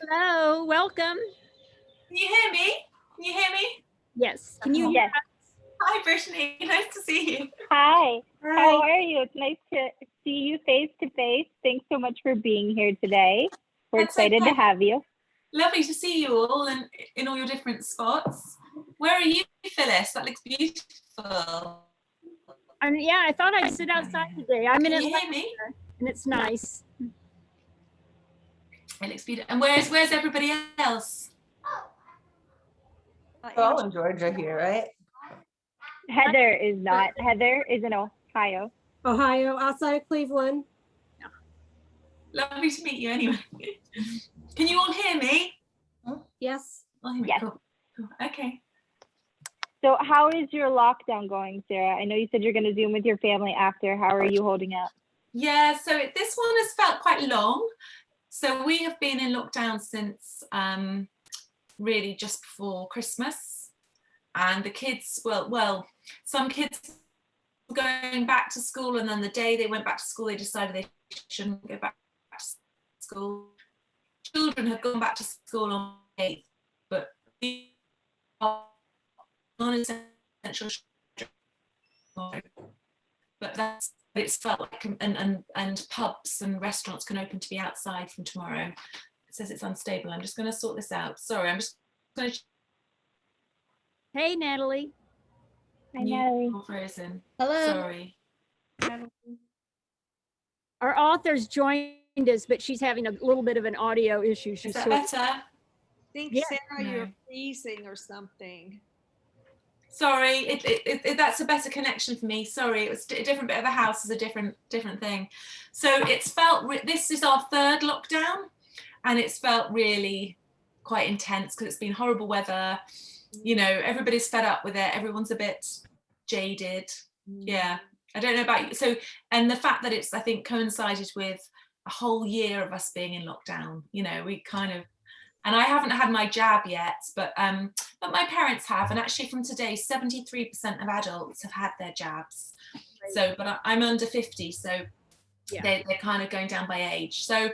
Hello, welcome. Can you hear me? Can you hear me? Yes. Can you hear Yes. Hi, Brittany. Nice to see you. Hi. How are you? It's nice to see you face to face. Thanks so much for being here today. We're That's excited to okay. have you. Lovely to see you all and in all your different spots. Where are you, Phyllis? That looks beautiful. Yeah, I thought I'd sit outside today. I'm in Can you Atlanta, hear me? and it's nice. It looks beautiful. And where's everybody else? All in Georgia here, right? Heather is not. Heather is in Ohio. Ohio, outside of Cleveland. Lovely to meet you anyway. Can you all hear me? Yes. All hear me? Yes. Cool. Okay. So how is your lockdown going, Sarah? I know you said you're going to Zoom with your family after. How are you holding up? Yeah, so this one has felt quite long. So we have been in lockdown since really just before Christmas, and the kids, well, some kids were going back to school, and then the day they went back to school, they decided they shouldn't go back to school. Children have gone back to school on the 8th, but we are non-essential. But it's felt like, and pubs and restaurants can open to be outside from tomorrow. It says it's unstable. I'm just going to sort this out. Sorry, I'm just going to. Hey, Natalie. Hi, Natalie. Frozen. Hello. Sorry. Our author's joined us, but she's having a little bit of an audio issue. Is She's that sort of, better? I think, Yeah. Sarah, No. you're freezing or something. Sorry, that's a better connection for me. Sorry, it was a different bit of the house is a different thing. So it's felt, this is our third lockdown, and it's felt really quite intense because it's been horrible weather. You know, everybody's fed up with it. Everyone's a bit jaded. Yeah, I don't know about you. So, and the fact that it's, I think, coincided with a whole year of us being in lockdown. You know, we kind of, and I haven't had my jab yet, but my parents have, and actually from today, 73% of adults have had their jabs. So, but I'm under 50, so Yeah. they're kind of going down by age. So,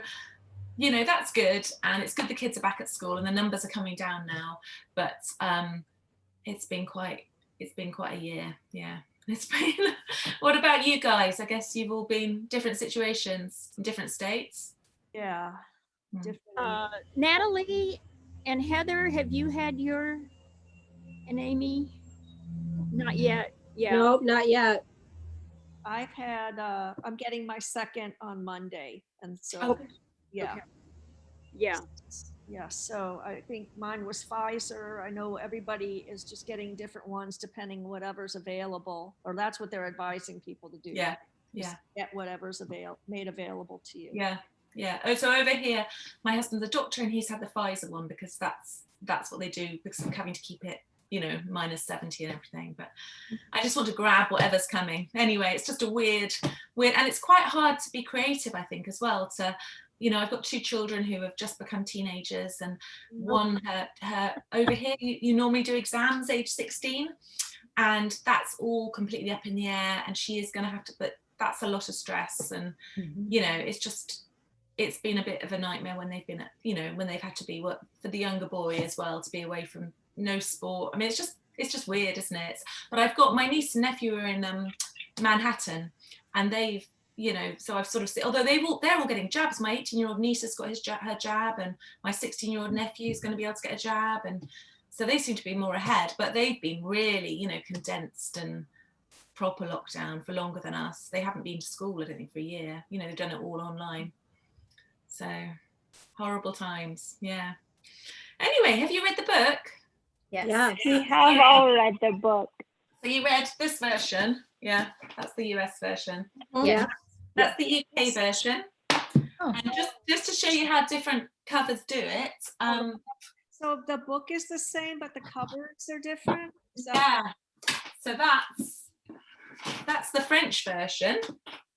you know, that's good, and it's good the kids are back at school and the numbers are coming down now. But it's been quite a year. Yeah. It's been. What about you guys? I guess you've all been different situations in different states. Yeah. Mm. Different. Natalie and Heather, have you had your, and Amy? Not yet. Yeah. Nope, not yet. I've had, I'm getting my second on Monday. And so, Okay. yeah. Okay. Yeah. Yeah. So I think mine was Pfizer. I know everybody is just getting different ones depending whatever's available, or that's what they're advising people to do. Yeah. Just Yeah. get whatever's made available to you. Yeah. Yeah. Oh, so over here, my husband's a doctor and he's had the Pfizer one because that's what they do because of having to keep it, you know, minus 70 and everything. But I just want to grab whatever's coming. Anyway, it's just a weird, and it's quite hard to be creative, I think, as well. To, you know, I've got 2 children who have just become teenagers, and one, her over here, you normally do exams age 16, and that's all completely up in the air, and she is going to have to, but that's a lot of stress, and you know, it's been a bit of a nightmare when they've been at, you know, when they've had to be for the younger boy as well, to be away from no sport. I mean, it's just weird, isn't it? But I've got my niece and nephew are in Manhattan, and they've, you know, so I've sort of seen, although they're all getting jabs. My 18-year-old niece has got her jab, and my 16-year-old nephew is going to be able to get a jab, and so they seem to be more ahead. But they've been really, you know, condensed and proper lockdown for longer than us. They haven't been to school, I don't think, for a year. You know, they've done it all online. So horrible times. Yeah. Anyway, have you read the book? Yes. Yeah. We have all read the book. So you read this version. Yeah, that's the US version. Yeah. That's the UK version. And just to show you how different covers do it. So the book is the same, but the covers are different. Yeah. So that's the French version.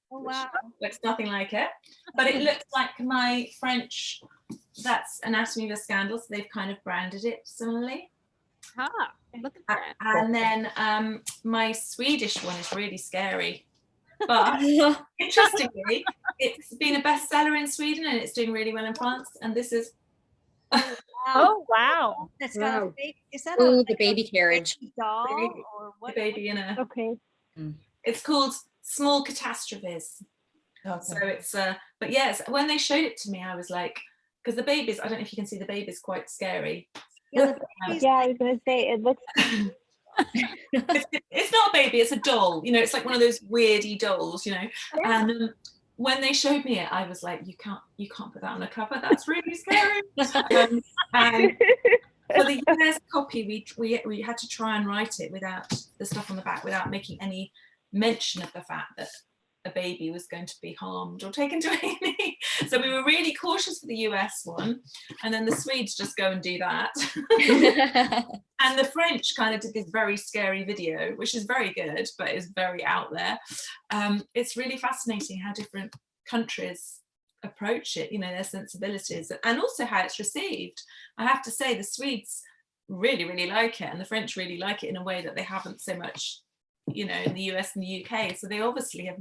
Oh, wow. Looks nothing like it, but it looks like my French. That's Anatomy of a Scandal, so they've kind of branded it similarly. Ah, look at that. And then my Swedish one is really scary, but interestingly, it's been a bestseller in Sweden and it's doing really well in France. And this is Oh, wow. That's got a Wow. fake, is that Ooh, a the baby carriage. baby doll Baby- or A what? baby in a. Okay. It's called Small Catastrophes. So Okay. it's but yes, when they showed it to me, I was like, because the babies, I don't know if you can see, the baby's quite scary. Yeah, the baby's Yeah, I was gonna say it looks. It's not a baby, it's a doll. You know, it's like one of those weirdy dolls. You know, and when they showed me it, I was like, you can't put that on a cover. That's really scary. And for the US copy, we had to try and write it without the stuff on the back, without making any mention of the fact that a baby was going to be harmed or taken to A&E. So we were really cautious for the US one, and then the Swedes just go and do that. And the French kind of did this very scary video, which is very good, but is very out there. It's really fascinating how different countries approach it, you know, their sensibilities, and also how it's received. I have to say the Swedes really, really like it, and the French really like it in a way that they haven't so much, you know, in the US and the UK. So they obviously have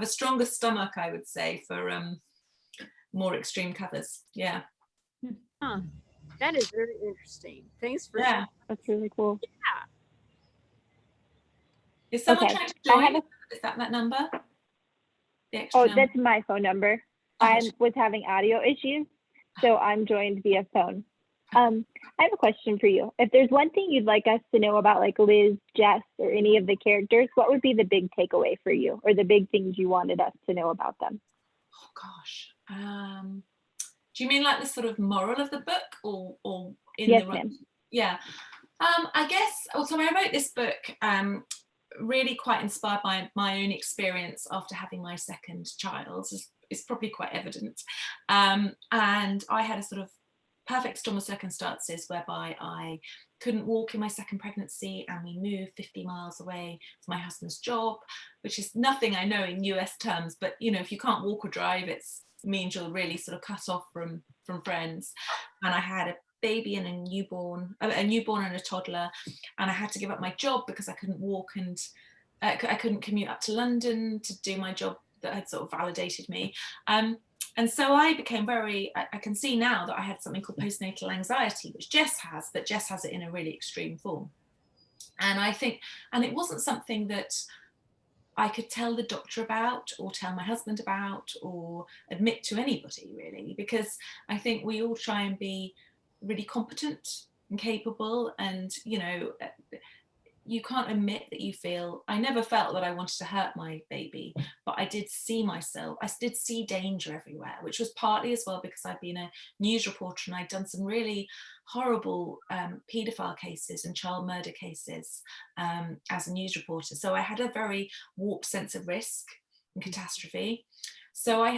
a stronger stomach, I would say, for more extreme covers. Yeah. Huh. That is very interesting. Thanks for Yeah. That's really cool. Is someone Okay. trying to I have join? Is that number? The extra Oh, number? that's my phone number. I was having audio issues, so I'm joined via phone. I have a question for you. If there's one thing you'd like us to know about, like Liz, Jess, or any of the characters, what would be the big takeaway for you, or the big things you wanted us to know about them? Oh gosh. Do you mean like the sort of moral of the book, or in Yes, the ma'am. Yeah. I guess. So I wrote this book really quite inspired by my own experience after having my second child. It's probably quite evident. And I had a sort of perfect storm of circumstances whereby I couldn't walk in my second pregnancy, and we moved 50 miles away from my husband's job, which is nothing I know in US terms, but you know, if you can't walk or drive, it means you're really sort of cut off from friends. And I had a baby and a newborn and a toddler, and I had to give up my job because I couldn't walk, and I couldn't commute up to London to do my job that had sort of validated me. And so I became I can see now that I had something called postnatal anxiety, which Jess has, but Jess has it in a really extreme form. And I think, and it wasn't something that I could tell the doctor about, or tell my husband about, or admit to anybody really, because I think we all try and be really competent and capable, and you know, you can't admit that you feel. I never felt that I wanted to hurt my baby, but I did see danger everywhere, which was partly as well because I'd been a news reporter and I'd done some really horrible paedophile cases and child murder cases as a news reporter. So I had a very warped sense of risk and catastrophe. So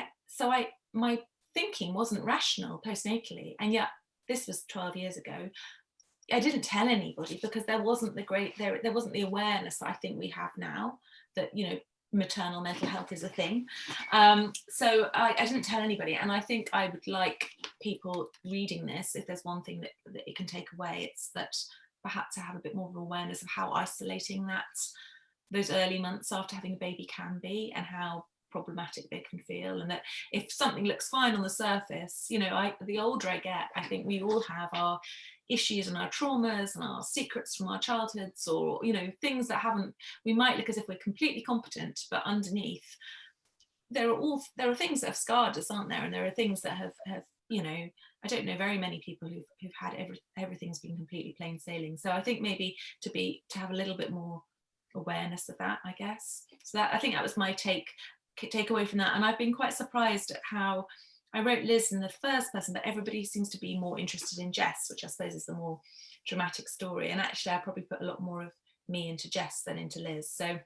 my thinking wasn't rational postnatally, and yet this was 12 years ago. I didn't tell anybody because there wasn't the awareness that I think we have now, that, you know, maternal mental health is a thing. So I didn't tell anybody, and I think I would like people reading this, if there's one thing that it can take away, it's that perhaps to have a bit more of awareness of how isolating those early months after having a baby can be, and how problematic they can feel, and that if something looks fine on the surface, you know, the older I get, I think we all have our issues and our traumas and our secrets from our childhoods, or you know, things that we might look as if we're completely competent, but underneath there are things that have scarred us, aren't there? And there are things that have you know, I don't know very many people who've had everything's been completely plain sailing. So I think maybe to have a little bit more awareness of that, I guess. So that, I think that was my take away from that. And I've been quite surprised at how I wrote Liz in the first person, but everybody seems to be more interested in Jess, which I suppose is the more dramatic story. And actually I probably put a lot more of me into Jess than into Liz. So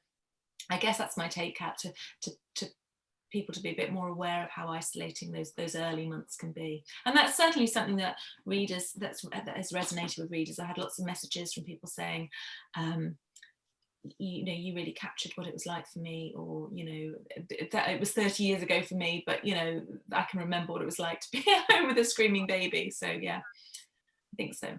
I guess that's my take out to people to be a bit more aware of how isolating those early months can be. And that's certainly something that readers, that has resonated with readers. I had lots of messages from people saying, you know, you really captured what it was like for me, or you know, that it was 30 years ago for me, but you know, I can remember what it was like to be at home with a screaming baby. So yeah, I think so.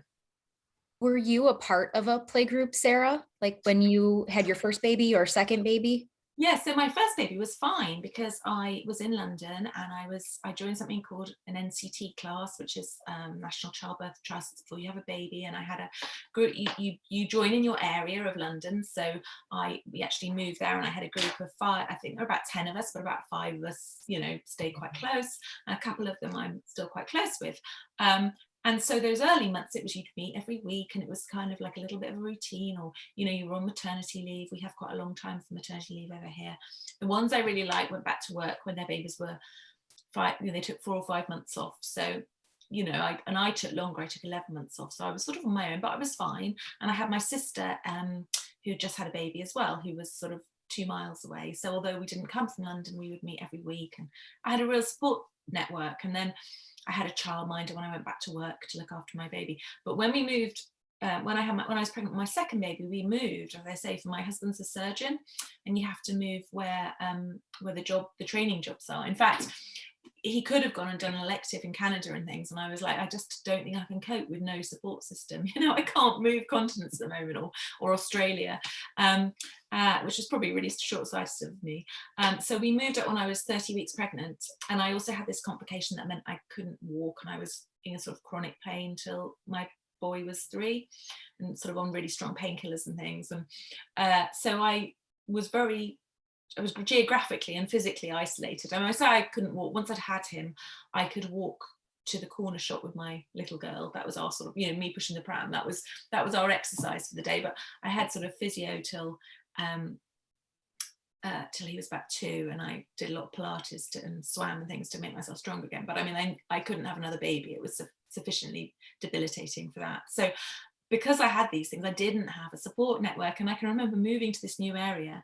Were you a part of a playgroup, Sarah? Like when you had your first baby or second baby? Yeah, so my first baby was fine because I was in London and I joined something called an NCT class, which is National Childbirth Trust before you have a baby. And I had a group, you join in your area of London. So we actually moved there and I had a group of 5, I think there were about 10 of us, but about 5 of us, stayed quite close. And a couple of them I'm still quite close with. And so those early months, it was you'd meet every week and it was kind of like a little bit of a routine, or, you were on maternity leave. We have quite a long time for maternity leave over here. The ones I really liked went back to work when their babies were 5, they took 4 or 5 months off. So, I took longer, I took 11 months off. So I was sort of on my own, but I was fine. And I had my sister who just had a baby as well, who was sort of 2 miles away. So although we didn't come from London, we would meet every week. And I had a real support network. And then I had a childminder when I went back to work to look after my baby. But when we moved, when I was pregnant with my second baby, we moved, as I say, for my husband's a surgeon, and you have to move where the training jobs are. In fact, he could have gone and done an elective in Canada and things, and I was like, I just don't think I can cope with no support system. I can't move continents at the moment, or Australia, which was probably really short-sighted of me. So we moved up when I was 30 weeks pregnant, and I also had this complication that meant I couldn't walk, and I was in a sort of chronic pain till my boy was 3, and sort of on really strong painkillers and things. And so I was geographically and physically isolated. I say I couldn't walk. Once I'd had him, I could walk to the corner shop with my little girl. That was our sort of, me pushing the pram. That was our exercise for the day. But I had sort of physio till he was about 2, and I did a lot of Pilates and swam and things to make myself strong again. But I mean, I couldn't have another baby. It was sufficiently debilitating for that. So because I had these things, I didn't have a support network. And I can remember moving to this new area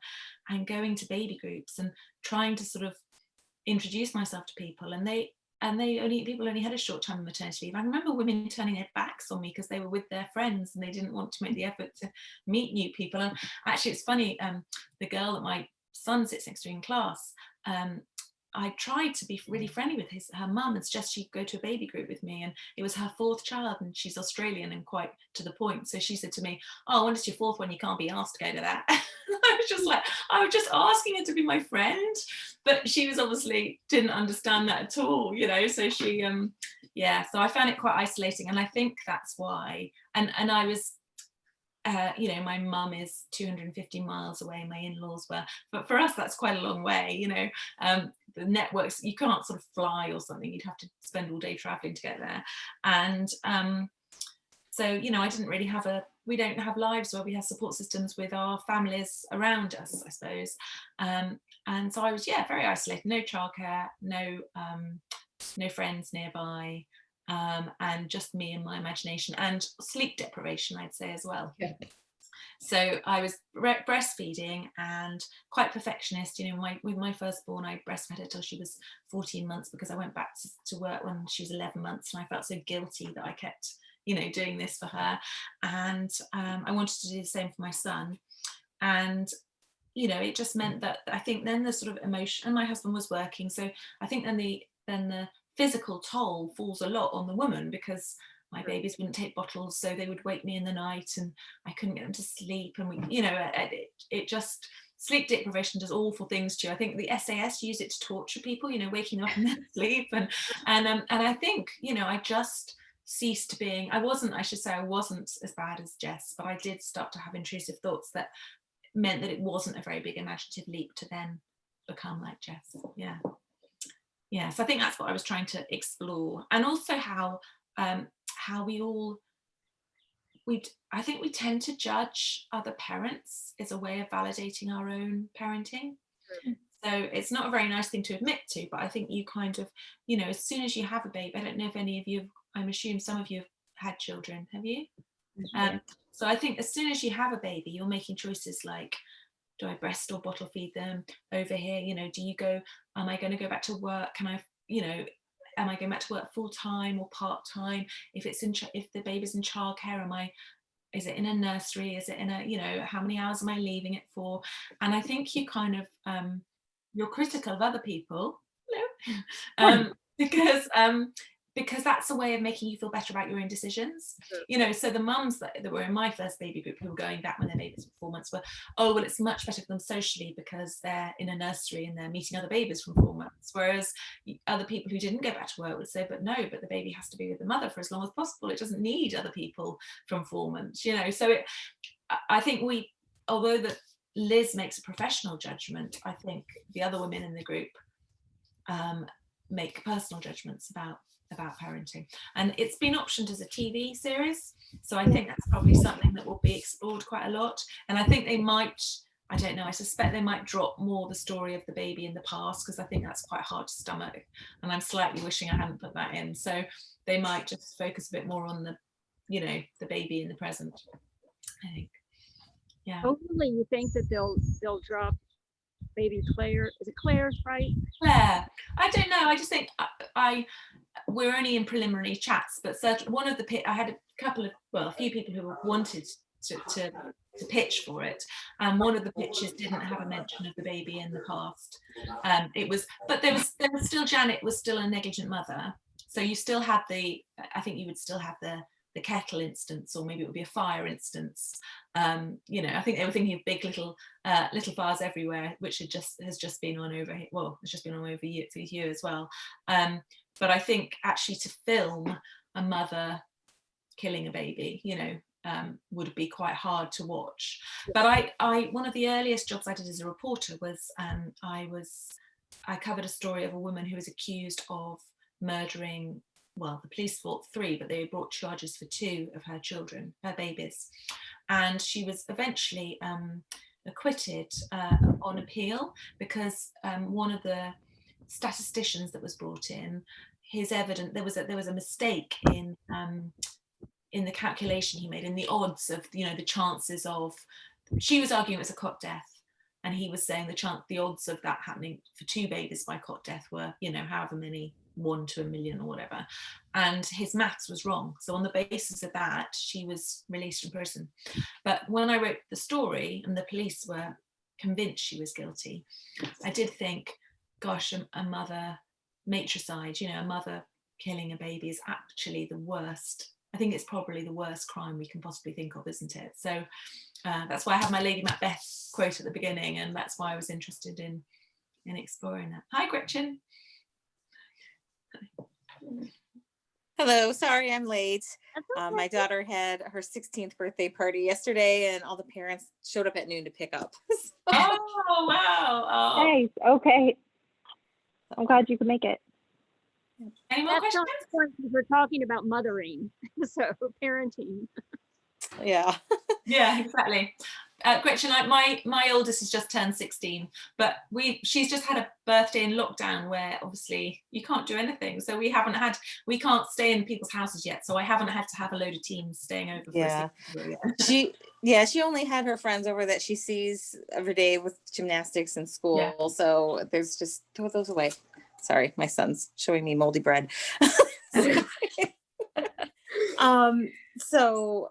and going to baby groups and trying to sort of introduce myself to people. And people only had a short time of maternity leave. I remember women turning their backs on me because they were with their friends and they didn't want to make the effort to meet new people. And actually, it's funny, the girl that my son sits next to in class, I tried to be really friendly with her mum and suggest she'd go to a baby group with me. And it was her 4th child, and she's Australian and quite to the point. So she said to me, "Oh, when it's your 4th one, you can't be asked to go to that." I was just like, I was just asking her to be my friend. But she was obviously didn't understand that at all, So she, so I found it quite isolating. And I think that's why, and I was, my mum is 250 miles away, my in-laws were, but for us that's quite a long way. The networks, you can't sort of fly or something, you'd have to spend all day traveling to get there. And so I didn't really we don't have lives where we have support systems with our families around us, I suppose. And so I was very isolated, no childcare, no friends nearby. And just me and my imagination, and sleep deprivation, I'd say, as well. Yeah. So I was breastfeeding and quite perfectionist. With my firstborn, I breastfed her till she was 14 months because I went back to work when she was 11 months, and I felt so guilty that I kept, doing this for her. And I wanted to do the same for my son. And it just meant that I think then the sort of emotion, and my husband was working, so I think then the physical toll falls a lot on the woman, because my babies wouldn't take bottles, so they would wake me in the night and I couldn't get them to sleep. And it just, sleep deprivation does awful things to you. I think the SAS use it to torture people, waking up in their sleep. And I think, I just ceased being, I wasn't as bad as Jess, but I did start to have intrusive thoughts that meant that it wasn't a very big imaginative leap to then become like Jess. So I think that's what I was trying to explore. And also how I think we tend to judge other parents as a way of validating our own parenting. So it's not a very nice thing to admit to, but I think you kind of, as soon as you have a baby, I don't know if any of you, I'm assuming some of you have had children, have you? So I think as soon as you have a baby, you're making choices like, do I breast or bottle feed them over here? Do you go, am I going to go back to work? Can I, am I going back to work full time or part time? If the baby's in childcare, is it in a nursery? Is it in a, how many hours am I leaving it for? And I think you kind of, you're critical of other people, because because that's a way of making you feel better about your own decisions. You know, so the mums that were in my first baby group who were going back when their babies were 4 months were, oh, well, it's much better for them socially because they're in a nursery and they're meeting other babies from 4 months. Whereas other people who didn't go back to work would say, but no, but the baby has to be with the mother for as long as possible. It doesn't need other people from 4 months, you know. So I think although that Liz makes a professional judgment, I think the other women in the group make personal judgments about parenting, and it's been optioned as a TV series, so I think that's probably something that will be explored quite a lot. And I think they might, I don't know, I suspect they might drop more the story of the baby in the past, because I think that's quite hard to stomach, and I'm slightly wishing I hadn't put that in. So they might just focus a bit more on the, you know, the baby in the present, I think. Yeah. Hopefully you think that they'll drop baby Claire. Is it Claire, right? Claire, I don't know. I just think we're only in preliminary chats, but certainly one of the I had a few people who wanted to pitch for it, and one of the pitches didn't have a mention of the baby in the past. But there was still, Janet was still a negligent mother, so you still had I think you would still have the kettle instance, or maybe it would be a fire instance. You know, I think they were thinking of big little fires everywhere, which has just been on over here. Well, it's just been on over here for you as well. But I think actually to film a mother killing a baby, you know, would be quite hard to watch. But I one of the earliest jobs I did as a reporter was I covered a story of a woman who was accused of murdering. Well, the police thought 3, but they brought charges for 2 of her children, her babies. And she was eventually acquitted on appeal, because one of the statisticians that was brought in, his evidence, there was a mistake in the calculation he made, in the odds of, you know, the chances of, she was arguing it was a cot death, and he was saying the odds of that happening for 2 babies by cot death were, you know, however many, 1 to 1,000,000 or whatever, and his maths was wrong. So on the basis of that, she was released from prison. But when I wrote the story and the police were convinced she was guilty, I did think, gosh, a mother matricide, you know, a mother killing a baby is actually the worst. I think it's probably the worst crime we can possibly think of, isn't it? So that's why I have my Lady Macbeth quote at the beginning, and that's why I was interested in exploring that. Hi, Gretchen. Hello, sorry I'm late. My daughter had her 16th birthday party yesterday, and all the parents showed up at noon to pick up. Oh, wow. Oh. Nice. Okay. I'm glad you could make it. Any more That's questions? not the point, because we're talking about mothering, so parenting. Yeah. Yeah, exactly. Gretchen, my oldest has just turned 16, but she's just had a birthday in lockdown where obviously you can't do anything. So we can't stay in people's houses yet. So I haven't had to have a load of teams staying over. Yeah. She only had her friends over that she sees every day with gymnastics and school. Yeah. So there's just throw those away. Sorry, my son's showing me moldy bread. So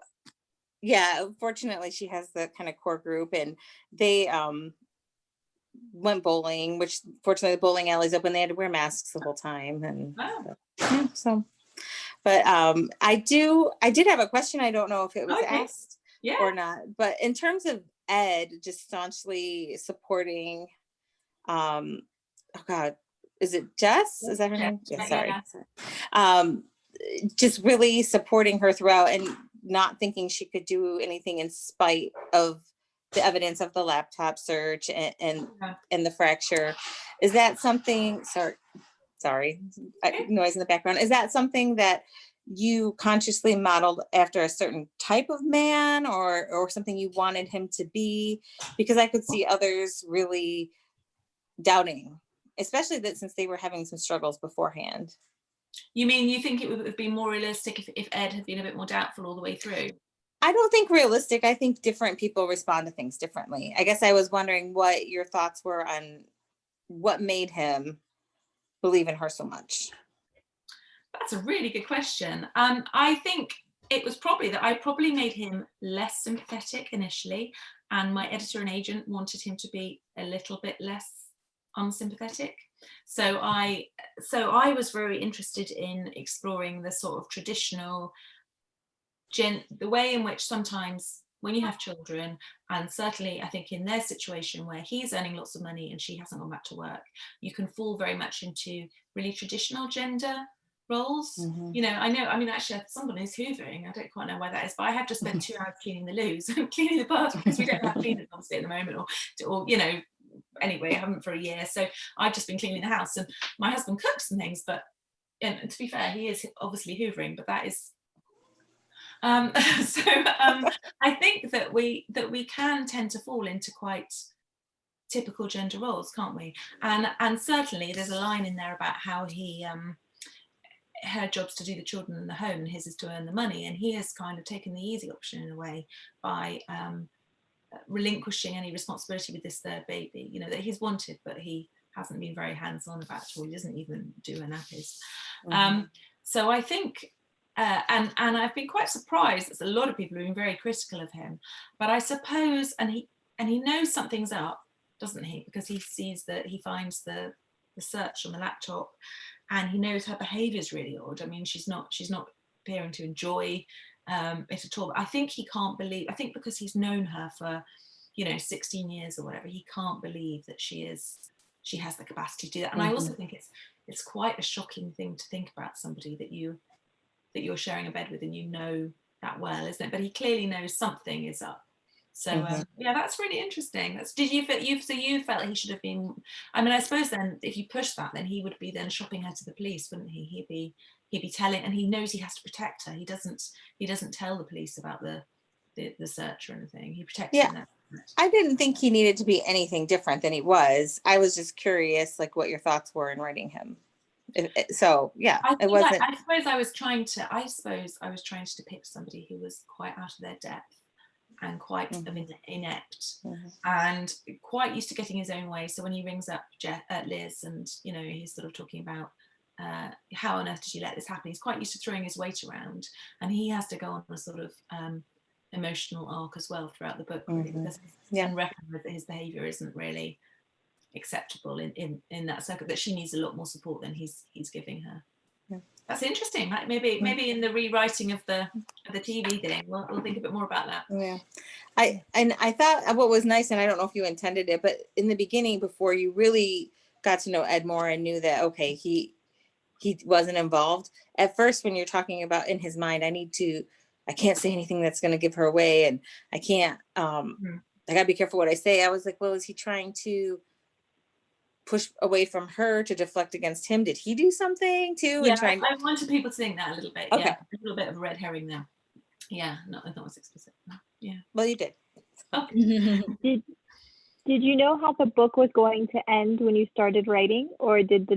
yeah, fortunately she has the kind of core group, and they went bowling, which fortunately the bowling alley's open. They had to wear masks the whole time, and but I did have a question. I don't know if it was asked or not, but in terms of Ed just staunchly supporting oh God, is it Jess? Is that her name? Yeah, sorry. Just really supporting her throughout and not thinking she could do anything in spite of the evidence of the laptop search and the fracture. Is that something, sorry, noise in the background. Is that something that you consciously modeled after a certain type of man, or something you wanted him to be? Because I could see others really doubting, especially that since they were having some struggles beforehand. You mean you think it would have been more realistic if Ed had been a bit more doubtful all the way through? I don't think realistic. I think different people respond to things differently. I guess I was wondering what your thoughts were on what made him believe in her so much. That's a really good question. I think it was probably that I probably made him less sympathetic initially, and my editor and agent wanted him to be a little bit less unsympathetic. So I was very interested in exploring the sort of traditional the way in which sometimes when you have children, and certainly I think in their situation where he's earning lots of money and she hasn't gone back to work, you can fall very much into really traditional gender roles. You know, I mean, actually, someone is hoovering. I don't quite know why that is, but I have just spent 2 hours cleaning the loos and cleaning the bath because we don't have cleaners obviously at the moment, or you know, anyway, I haven't for a year. So I've just been cleaning the house, and my husband cooks and things, but and to be fair, he is obviously hoovering, but that is I think that we can tend to fall into quite typical gender roles, can't we? And certainly there's a line in there about how he her job's to do the children in the home and his is to earn the money, and he has kind of taken the easy option in a way by relinquishing any responsibility with this third baby, you know, that he's wanted, but he hasn't been very hands-on about it, or he doesn't even do her nappies. So I think and I've been quite surprised that a lot of people have been very critical of him, but I suppose, and he knows something's up, doesn't he? Because he sees that, he finds the search on the laptop, and he knows her behaviour is really odd. I mean, she's not appearing to enjoy it at all. But I think he can't believe. I think because he's known her for, 16 years or whatever, he can't believe that she has the capacity to do that. And I also think it's quite a shocking thing to think about somebody that you're sharing a bed with and you know that well, isn't it? But he clearly knows something is up. So yeah, that's really interesting. Did you felt he should have been? I mean, I suppose then if you push that, then he would be then shopping her to the police, wouldn't he? He'd be telling, and he knows he has to protect her. He doesn't tell the police about the search or anything. He protects her. I didn't think he needed to be anything different than he was. I was just curious, like, what your thoughts were in writing him. So yeah, it wasn't. I suppose I was trying to depict somebody who was quite out of their depth and quite inept and quite used to getting his own way. So when he rings up Liz and he's sort of talking about how on earth did you let this happen, he's quite used to throwing his weight around, and he has to go on a sort of emotional arc as well throughout the book, really, because and recognise that his behaviour isn't really acceptable in that circle, that she needs a lot more support than he's giving her. That's interesting. Maybe in the rewriting of the TV thing, we'll think a bit more about that. Yeah, I thought what was nice, and I don't know if you intended it, but in the beginning, before you really got to know Ed more and knew that he wasn't involved at first, when you're talking about in his mind, I can't say anything that's going to give her away, and I can't. I gotta be careful what I say. I was like, well, is he trying to push away from her to deflect against him? Did he do something too? Yeah, I wanted people to think that a little bit. Okay. Yeah, a little bit of a red herring there. Yeah, not as explicit. Yeah. Well, you did. Okay. Did you know how the book was going to end when you started writing, or did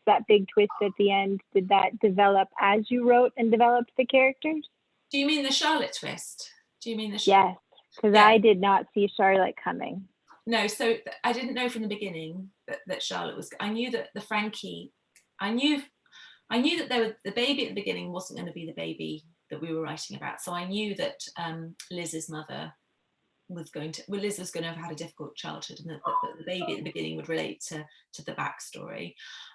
that big twist at the end, did that develop as you wrote and developed the characters? Do you mean the Charlotte twist? Yes, because I did not see Charlotte coming. No, so I didn't know from the beginning that Charlotte was. I knew that the Frankie. I knew that the baby at the beginning wasn't going to be the baby that we were writing about. So I knew that Liz's mother was Liz was going to have had a difficult childhood, and that the baby at the beginning would relate to the backstory.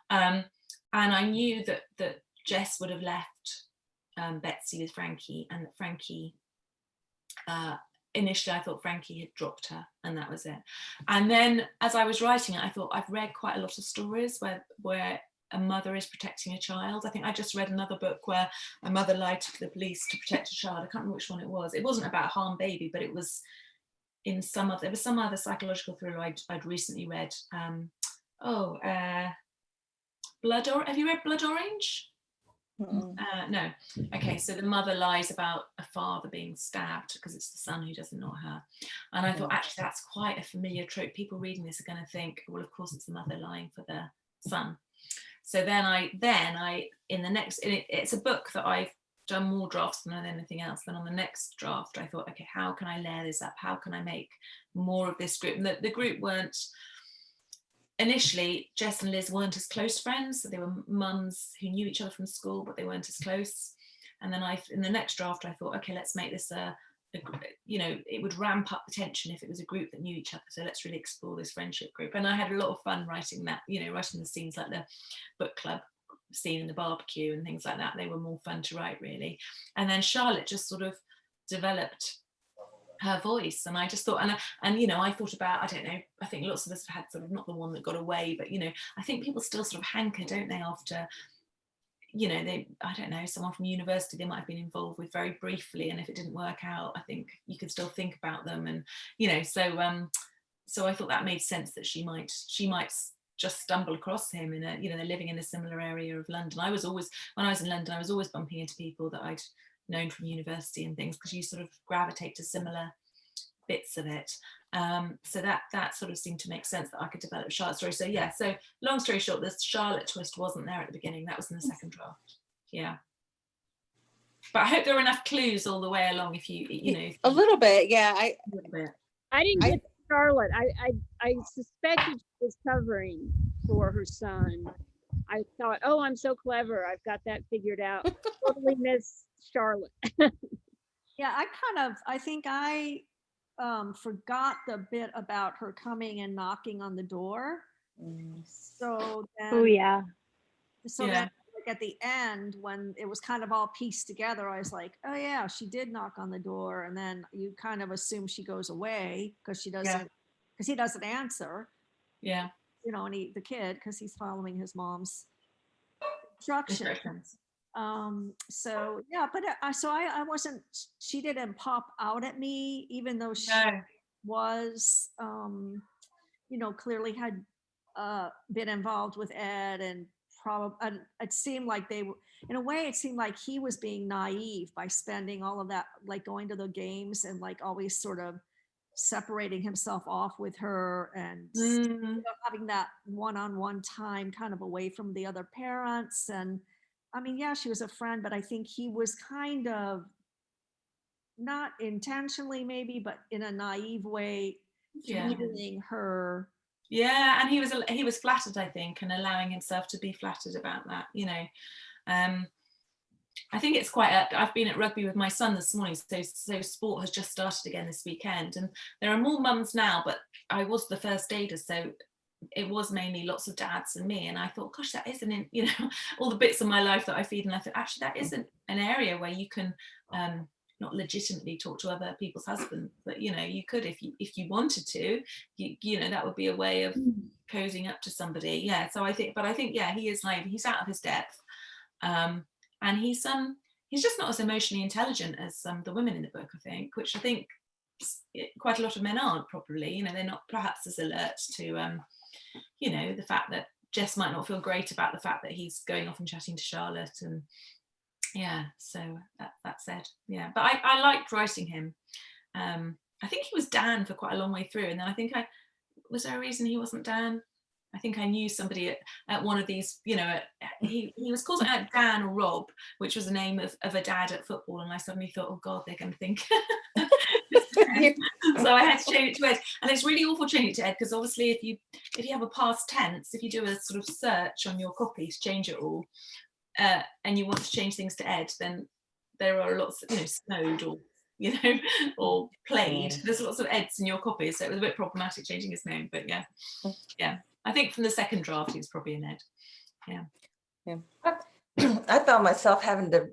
And I knew that Jess would have left Betsy with Frankie, and that Frankie. Initially I thought Frankie had dropped her and that was it. And then as I was writing it, I thought I've read quite a lot of stories where a mother is protecting a child. I think I just read another book where a mother lied to the police to protect a child. I can't remember which one it was. It wasn't about harm baby, but it was in some other psychological thriller I'd recently read. Blood Orange. Have you read Blood Orange? No. Okay, so the mother lies about a father being stabbed because it's the son who doesn't know her. And I thought, actually, that's quite a familiar trope. People reading this are going to think, well, of course, it's the mother lying for the son. So then I in the next, it's a book that I've done more drafts than anything else. Then on the next draft, I thought, okay, how can I layer this up? How can I make more of this group? And the group weren't. Initially, Jess and Liz weren't as close friends. So they were mums who knew each other from school, but they weren't as close. And then in the next draft, I thought, okay, let's make this a you know, it would ramp up the tension if it was a group that knew each other. So let's really explore this friendship group. And I had a lot of fun writing that, you know, writing the scenes like the book club scene and the barbecue and things like that. They were more fun to write, really. And then Charlotte just sort of developed her voice, and I just thought, and you know, I thought about, I don't know, I think lots of us had sort of, not the one that got away, but you know, I think people still sort of hanker, don't they, after, you know, I don't know, someone from university they might have been involved with very briefly, and if it didn't work out, I think you could still think about them, and you know, so I thought that made sense that she might just stumble across him in a, you know, they're living in a similar area of London. I was always, when I was in London, I was always bumping into people that I'd known from university and things, because you sort of gravitate to similar bits of it. So that sort of seemed to make sense that I could develop Charlotte's story. So yeah, so long story short, the Charlotte twist wasn't there at the beginning. That was in the second draft. Yeah. But I hope there were enough clues all the way along. If you know, A little bit, yeah. I didn't get Charlotte. I suspected she was covering for her son. I thought, oh, I'm so clever. I've got that figured out. Totally missed Charlotte. Yeah, I think I forgot the bit about her coming and knocking on the door. So then, Oh yeah. so then like at the end, when it was kind of all pieced together, I was like, oh yeah, she did knock on the door. And then you kind of assume she goes away because she doesn't, because he doesn't answer. Yeah. You know, and the kid, because he's following his mom's instructions. So yeah, but I wasn't, she didn't pop out at me, even though she was, you know, clearly had been involved with Ed, and probably, it seemed like they were, in a way, it seemed like he was being naive by spending all of that, like going to the games and like always sort of separating himself off with her, and you know, having that one-on-one time kind of away from the other parents. And I mean, yeah, she was a friend, but I think he was kind of, not intentionally maybe, but in a naive way, feeding her. Yeah, and he was flattered, I think, and allowing himself to be flattered about that, you know. I think it's quite I've been at rugby with my son this morning, so sport has just started again this weekend, and there are more mums now, but I was the first aider, so it was mainly lots of dads and me, and I thought, gosh, that isn't, you know, all the bits of my life that I feed, and I thought, actually, that isn't an area where you can not legitimately talk to other people's husbands, but you know, you could, if you wanted to, you know, that would be a way of cozying up to somebody. Yeah, so I think yeah, he is naive, he's out of his depth, and he's just not as emotionally intelligent as the women in the book, I think, which I think quite a lot of men aren't, probably, you know, they're not perhaps as alert to you know, the fact that Jess might not feel great about the fact that he's going off and chatting to Charlotte, and yeah, so that said, yeah, but I liked writing him. I think he was Dan for quite a long way through, and then I think was there a reason he wasn't Dan? I think I knew somebody at one of these, you know, he was called Dan or Rob, which was a name of a dad at football, and I suddenly thought, oh God, they're going to think. So I had to change it to Ed, and it's really awful changing it to Ed, because obviously if you have a past tense, if you do a sort of search on your copy to change it all, and you want to change things to Ed, then there are lots, you know, snowed or, you know, or played. There's lots of Eds in your copy, so it was a bit problematic changing his name. But yeah. I think from the second draft, he was probably an Ed. Yeah. I found myself having to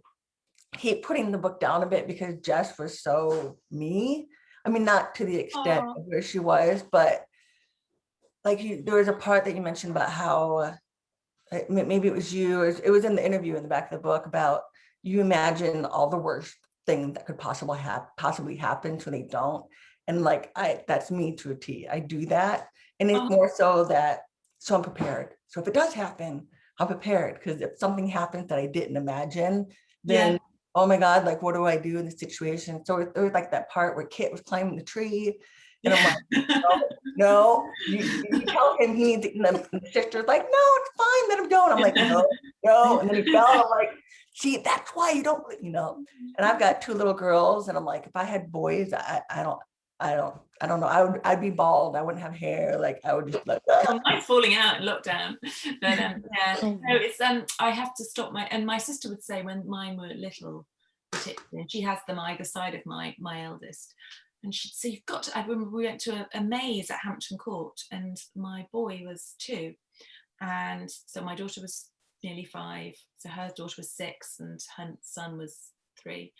keep putting the book down a bit because Jess was so me. I mean, not to the extent of where she was, but like there was a part that you mentioned about how maybe it was you, or it was in the interview in the back of the book about you imagine all the worst things that could possibly happen so they don't. And like, that's me to a T. I do that. And it's more so that, so I'm prepared. So if it does happen, I'm prepared, because if something happens that I didn't imagine, then, oh my God, like, what do I do in this situation? So it was like that part where Kit was climbing the tree, and I'm like, no, you tell him he needs to, and the sister's like, no, it's fine, let him go. And I'm like, no. And then he fell, and I'm like, see, that's why you don't, you know. And I've got 2 little girls, and I'm like, if I had boys, I don't know. I'd be bald. I wouldn't have hair. Like, I would just like, I'm falling out in lockdown. But yeah, no, it's I have to stop my, and my sister would say when mine were little, Tipton. She has them either side of my eldest. And so you've got to, I remember we went to a maze at Hampton Court, and my boy was 2. And so my daughter was nearly 5. So her daughter was 6 and her son was 3.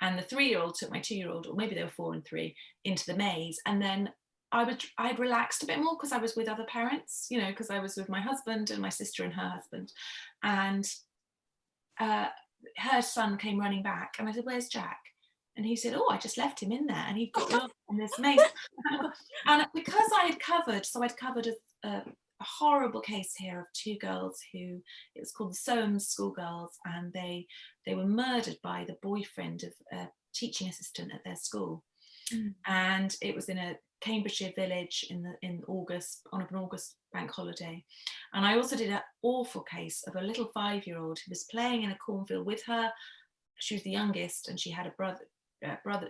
And the 3-year-old took my 2-year-old, or maybe they were 4 and 3, into the maze. And then I'd relaxed a bit more because I was with other parents, you know, because I was with my husband and my sister and her husband. And her son came running back, and I said, "Where's Jack?" And he said, "Oh, I just left him in there, and he got lost in this maze." And because I'd covered a horrible case here of 2 girls who, it was called the Soames schoolgirls, and they were murdered by the boyfriend of a teaching assistant at their school. And it was in a Cambridgeshire village in August, on an August bank holiday. And I also did an awful case of a little 5-year-old who was playing in a cornfield with her. She was the youngest, and she had a brother,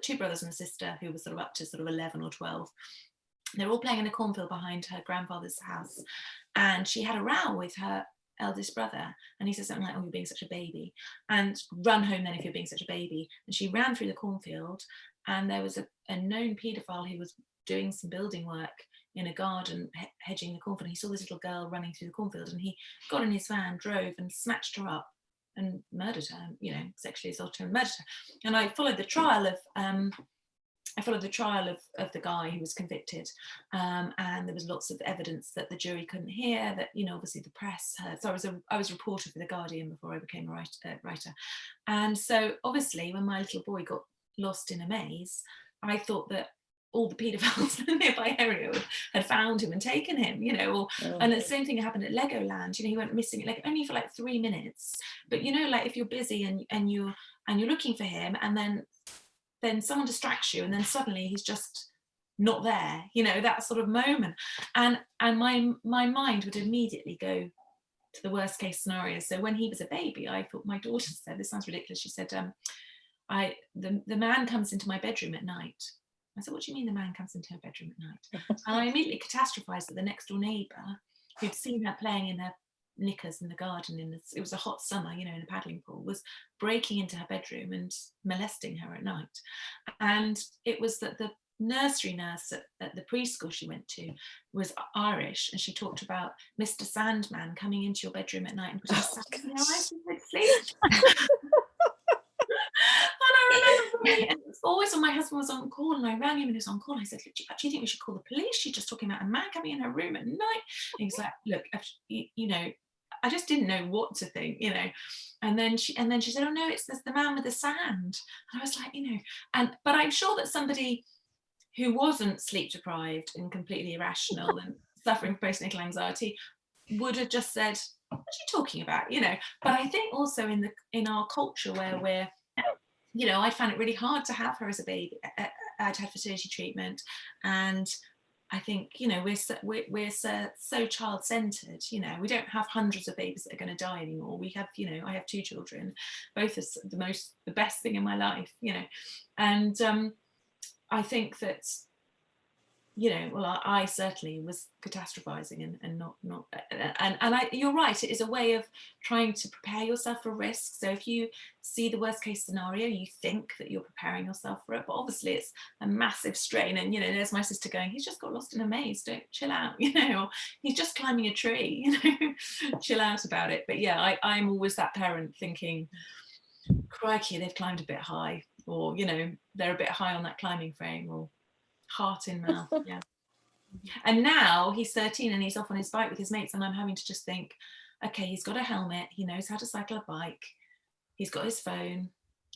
2 brothers and a sister who was sort of up to sort of 11 or 12. They were all playing in a cornfield behind her grandfather's house, and she had a row with her eldest brother, and he said something like, "Oh, you're being such a baby, and run home then if you're being such a baby." And she ran through the cornfield, and there was a known paedophile who was doing some building work in a garden, hedging the cornfield. He saw this little girl running through the cornfield, and he got in his van, drove, and snatched her up and murdered her, you know, sexually assaulted her and murdered her. And I followed the trial of the guy who was convicted, and there was lots of evidence that the jury couldn't hear, that, you know, obviously the press heard. So I was a reporter for The Guardian before I became a writer. And so obviously when my little boy got lost in a maze, I thought that all the paedophiles in the nearby area had found him and taken him, you know, and the same thing happened at Legoland. You know, he went missing at only for like 3 minutes. But you know, like if you're busy and you're looking for him, and then someone distracts you, and then suddenly he's just not there, you know, that sort of moment. And my mind would immediately go to the worst case scenario. So when he was a baby, I thought, my daughter said, this sounds ridiculous, she said, the man comes into my bedroom at night. I said, "What do you mean the man comes into her bedroom at night?" And I immediately catastrophized that the next door neighbour, who'd seen her playing in her knickers in the garden, it was a hot summer, you know, in a paddling pool, was breaking into her bedroom and molesting her at night. And it was that the nursery nurse at the preschool she went to was Irish, and she talked about Mr. Sandman coming into your bedroom at night and putting sand in your eyes and you'd sleep. And I remember, and it was always when my husband was on call, and I rang him and he was on call. I said, "Look, do you think we should call the police? She's just talking about a man coming in her room at night." And he was like, "Look, you know," I just didn't know what to think, you know. And then she said, "Oh no, it's the man with the sand." And I was like, you know, but I'm sure that somebody who wasn't sleep deprived and completely irrational and suffering from postnatal anxiety would have just said, "What are you talking about?" You know. But I think also in our culture where we're, you know, I found it really hard to have her as a baby. I'd had fertility treatment, and I think, you know, we're so child-centered. You know, we don't have hundreds of babies that are going to die anymore. We have, you know, I have 2 children, both are the best thing in my life, you know, and I think that, you know, well, I certainly was catastrophizing and not you're right, it is a way of trying to prepare yourself for risk. So if you see the worst case scenario, you think that you're preparing yourself for it, but obviously it's a massive strain. And, you know, there's my sister going, "He's just got lost in a maze, don't, chill out," you know, or "He's just climbing a tree," you know, chill out about it. But yeah, I'm always that parent thinking, crikey, they've climbed a bit high, or, you know, they're a bit high on that climbing frame, or heart in mouth. Yeah. And now he's 13 and he's off on his bike with his mates, and I'm having to just think, okay, he's got a helmet, he knows how to cycle a bike, he's got his phone.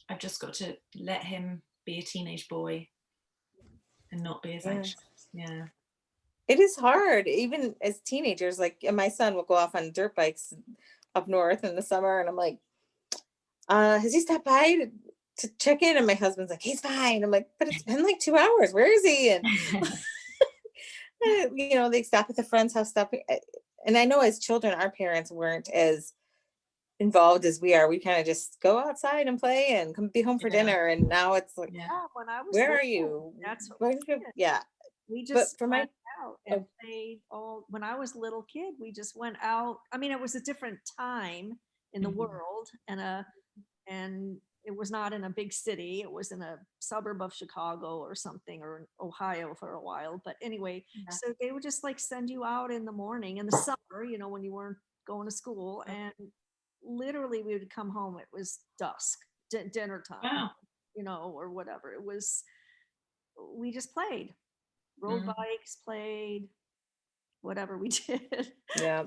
I've just got to let him be a teenage boy and not be as anxious. Yeah. It is hard, even as teenagers. Like, and my son will go off on dirt bikes up north in the summer, and I'm like, has he stopped by to check in? And my husband's like, "He's fine." I'm like, "But it's been like 2 hours. Where is he?" And you know, they stop at the friend's house, and I know as children, our parents weren't as involved as we are. We kind of just go outside and play and come be home for dinner. And now it's like, When I was where little, are you? that's what we did. Yeah. We But just for my went out and played all. When I was a little kid, we just went out. I mean, it was a different time in the world, and it was not in a big city. It was in a suburb of Chicago or something, or in Ohio for a while. But anyway, so they would just like send you out in the morning in the summer, you know, when you weren't going to school, and literally we would come home. It was dusk, dinner time, Wow. you know, or whatever. It was, we just played, rode bikes, played, whatever we did. Yeah.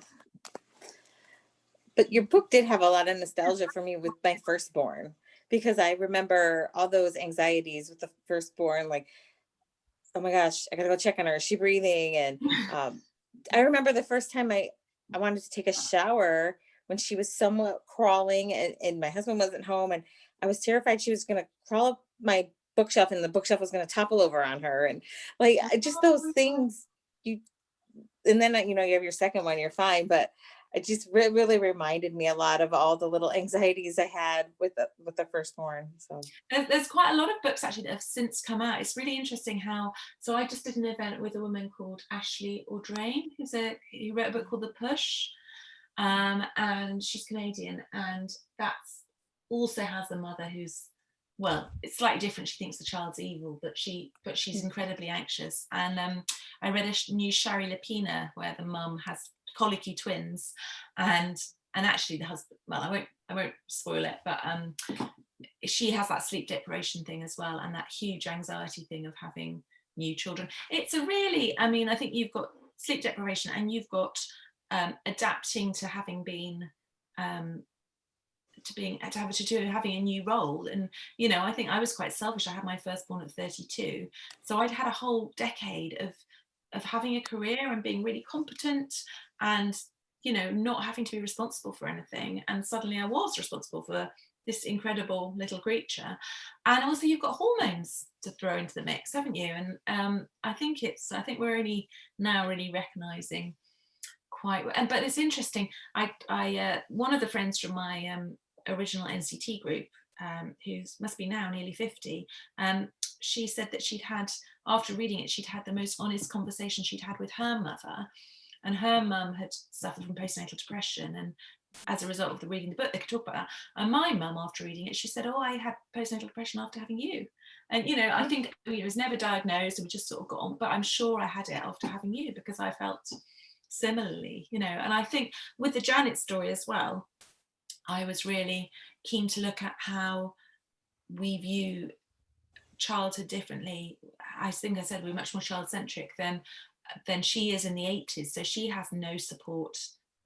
But your book did have a lot of nostalgia for me with my firstborn, because I remember all those anxieties with the firstborn, like, oh my gosh, I gotta go check on her. Is she breathing? And I remember the first time I wanted to take a shower when she was somewhat crawling, and my husband wasn't home, and I was terrified she was gonna crawl up my bookshelf and the bookshelf was gonna topple over on her. And like just those things you, and then you know, you have your second one, you're fine. But it just really reminded me a lot of all the little anxieties I had with the firstborn. So there's quite a lot of books actually that have since come out. It's really interesting how, so I just did an event with a woman called Ashley Audrain, who wrote a book called The Push, and she's Canadian, and that's also has a mother who's, well, it's slightly different. She thinks the child's evil, but she's incredibly anxious. And I read a new Shari Lapina where the mum has colicky twins, and actually the husband, well, I won't spoil it, but she has that sleep deprivation thing as well, and that huge anxiety thing of having new children. It's a really, I mean, I think you've got sleep deprivation and you've got adapting to having been having a new role. And you know, I think I was quite selfish. I had my firstborn at 32, so I'd had a whole decade of having a career and being really competent, and you know, not having to be responsible for anything, and suddenly I was responsible for this incredible little creature. And also you've got hormones to throw into the mix, haven't you? And I think we're only now really recognizing quite, but it's interesting. I one of the friends from my original NCT group, who must be now nearly 50, she said that she'd had, after reading it, she'd had the most honest conversation she'd had with her mother, and her mum had suffered from postnatal depression, and as a result of reading the book, they could talk about that. And my mum, after reading it, she said, "Oh, I had postnatal depression after having you." And you know, I think it was never diagnosed, and we just sort of got on. But I'm sure I had it after having you because I felt similarly, you know. And I think with the Janet story as well, I was really keen to look at how we view childhood differently. I think I said we're much more child-centric than she is in the 80s. So she has no support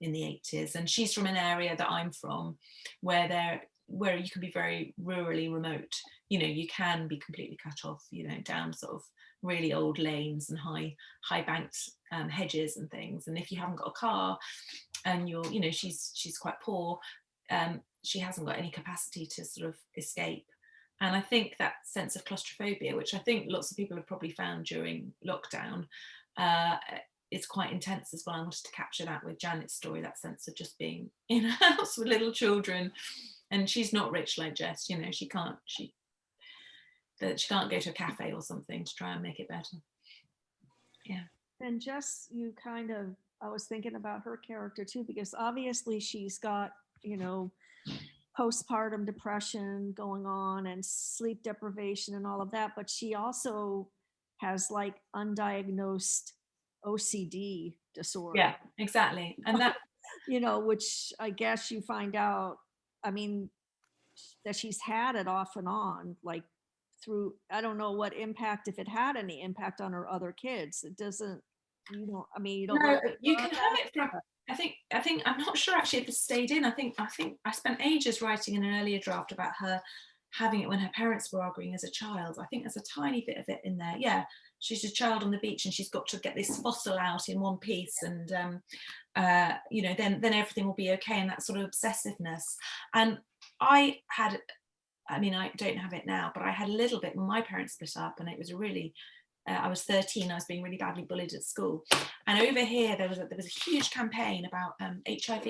in the 80s, and she's from an area that I'm from where you can be very rurally remote. You know, you can be completely cut off, you know, down sort of really old lanes and high banked hedges and things. And if you haven't got a car and you're, you know, she's quite poor, she hasn't got any capacity to sort of escape. And I think that sense of claustrophobia, which I think lots of people have probably found during lockdown, is quite intense as well. I wanted to capture that with Janet's story, that sense of just being in a house with little children. And she's not rich like Jess, you know, she can't go to a cafe or something to try and make it better. Yeah. And Jess, I was thinking about her character too, because obviously she's got, you know, postpartum depression going on and sleep deprivation and all of that, but she also has like undiagnosed OCD disorder. Yeah, exactly. And that, you know, which I guess you find out, I mean, that she's had it off and on, like through, I don't know what impact, if it had any impact on her other kids. It doesn't, you don't, I mean, you don't no, know. you can have it from, I think I'm not sure actually if it stayed in. I think I spent ages writing in an earlier draft about her having it when her parents were arguing as a child. I think there's a tiny bit of it in there. Yeah, she's a child on the beach and she's got to get this fossil out in one piece, and you know, then everything will be okay, and that sort of obsessiveness. And I mean, I don't have it now, but I had a little bit when my parents split up, and it was really, I was 13, I was being really badly bullied at school. And over here, there was a huge campaign about HIV,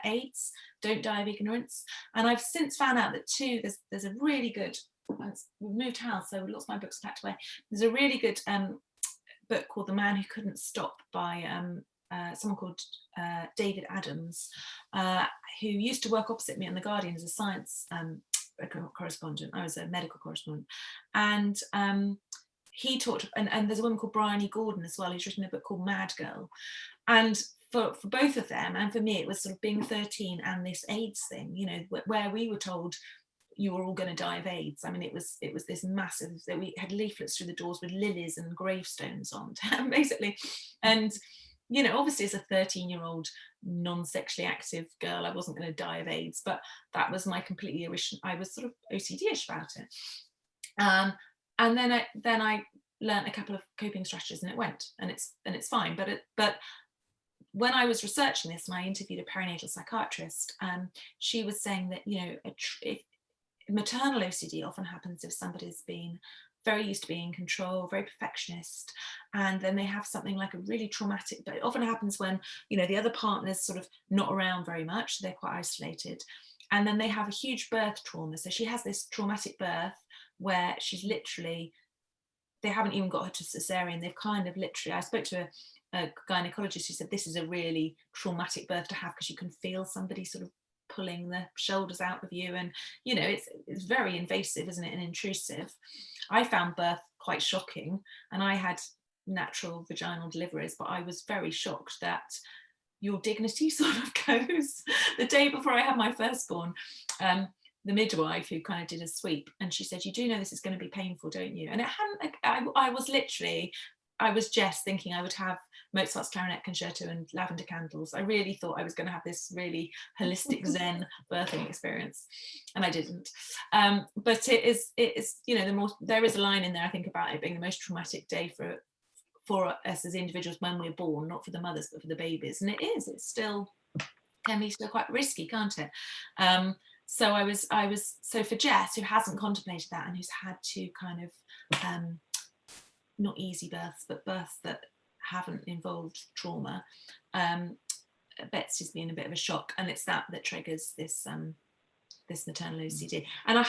AIDS, don't die of ignorance. And I've since found out that too, there's a really good, we've moved house, so lots of my books packed away. There's a really good book called The Man Who Couldn't Stop by someone called David Adams, who used to work opposite me on The Guardian as a science correspondent. I was a medical correspondent, and he talked, and there's a woman called Bryony Gordon as well, who's written a book called Mad Girl. And for both of them, and for me, it was sort of being 13 and this AIDS thing, you know, where we were told you were all going to die of AIDS. I mean, it was this massive, that we had leaflets through the doors with lilies and gravestones on, basically. And, you know, obviously as a 13-year-old non-sexually active girl, I wasn't going to die of AIDS, but that was my completely original, I was sort of OCD-ish about it. And then I learned a couple of coping strategies, and it went, and it's fine. But when I was researching this, and I interviewed a perinatal psychiatrist, she was saying that, you know, maternal OCD often happens if somebody's been very used to being in control, very perfectionist, and then they have something like a really traumatic, but it often happens when, you know, the other partner's sort of not around very much, so they're quite isolated, and then they have a huge birth trauma. So she has this traumatic birth where she's literally, they haven't even got her to cesarean, they've kind of literally, I spoke to a gynecologist who said this is a really traumatic birth to have, because you can feel somebody sort of pulling the shoulders out of you, and you know, it's very invasive, isn't it, and intrusive. I found birth quite shocking, and I had natural vaginal deliveries, but I was very shocked that your dignity sort of goes. The day before I had my firstborn, the midwife who kind of did a sweep, and she said, you do know this is going to be painful, don't you? And it hadn't, I was just thinking I would have Mozart's Clarinet Concerto and lavender candles. I really thought I was going to have this really holistic Zen birthing experience, and I didn't. But it is, you know, there is a line in there, I think, about it being the most traumatic day for us as individuals when we're born, not for the mothers, but for the babies. And it's still, can be still quite risky, can't it? So I was, so for Jess, who hasn't contemplated that and who's had to kind of, not easy births, but births that haven't involved trauma, Betsy's been a bit of a shock, and it's that triggers this this maternal OCD. And I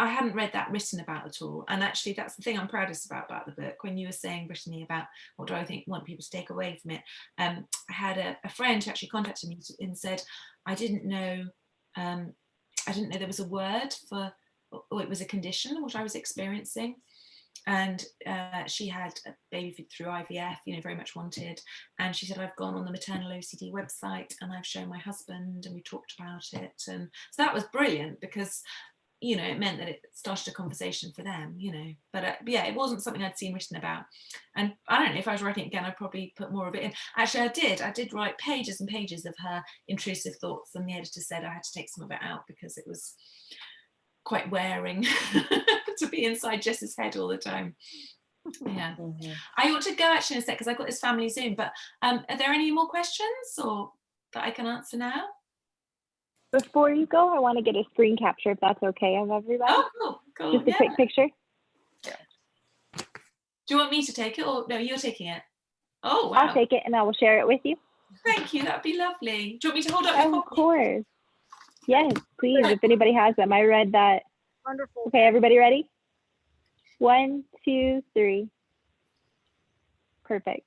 hadn't read that written about at all. And actually, that's the thing I'm proudest about the book. When you were saying, Brittany, about what do I want people to take away from it, I had a friend who actually contacted me and said, I didn't know there was a word for, or it was a condition, what I was experiencing. And she had a baby through IVF, you know, very much wanted. And she said, I've gone on the maternal OCD website and I've shown my husband and we talked about it. And so that was brilliant, because, you know, it meant that it started a conversation for them, you know. But yeah, it wasn't something I'd seen written about. And I don't know, if I was writing it again, I'd probably put more of it in. Actually, I did write pages and pages of her intrusive thoughts, and the editor said I had to take some of it out because it was quite wearing to be inside Jess's head all the time. Yeah. Mm-hmm. I ought to go actually in a sec because I've got this family Zoom, but are there any more questions or that I can answer now? Before you go, I want to get a screen capture, if that's okay, of everybody. Oh, cool. Just a quick picture. Yeah. Do you want me to take it, or no, you're taking it? Oh, wow. I'll take it and I will share it with you. Thank you, that'd be lovely. Do you want me to hold up your copy? Of course. Yes, please, if anybody has them. I read that. Wonderful. Okay, everybody ready? 1, 2, 3. Perfect.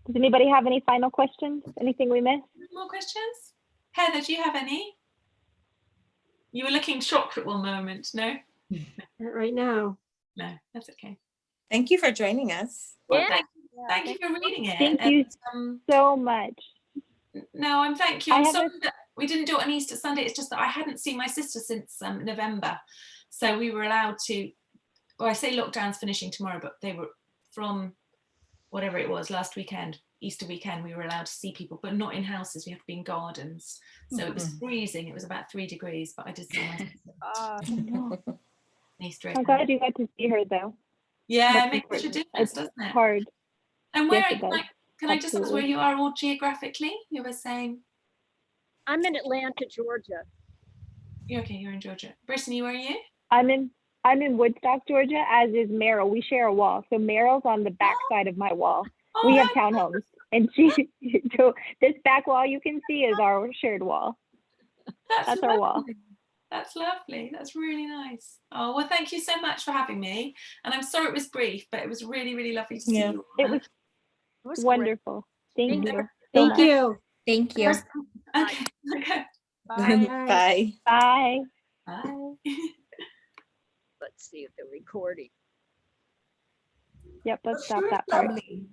Does anybody have any final questions? Anything we missed? More questions? Heather, do you have any? You were looking shocked at one moment, no? Not right now. No, that's okay. Thank you for joining us. Well, thank you for reading it. Thank you so much. No, I'm thank you. I'm sorry that we didn't do it on Easter Sunday. It's just that I hadn't seen my sister since November. So we were allowed to, well, I say lockdown's finishing tomorrow, but they were from whatever it was last weekend, Easter weekend, we were allowed to see people, but not in houses. We have to be in gardens. So it was freezing. It was about 3 degrees, but I did see my sister. Easter egg. I'm glad you got to see her though. Yeah, it makes such a difference, doesn't it? Hard. And where, yes, can I just ask where you are all geographically? You were saying? I'm in Atlanta, Georgia. You're okay, you're in Georgia. Brittany, where are you? I'm in Woodstock, Georgia, as is Meryl. We share a wall. So Meryl's on the back side of my wall. Oh, we have townhomes. And so this back wall you can see is our shared wall. That's our wall. That's lovely. That's really nice. Oh, well, thank you so much for having me. And I'm sorry it was brief, but it was really, really lovely to see you. It was wonderful. Thank you. Thank you. Thank you. Okay. Bye. Bye. Bye. Bye. Let's see if they're recording. Yep, let's stop Sure, that part. lovely.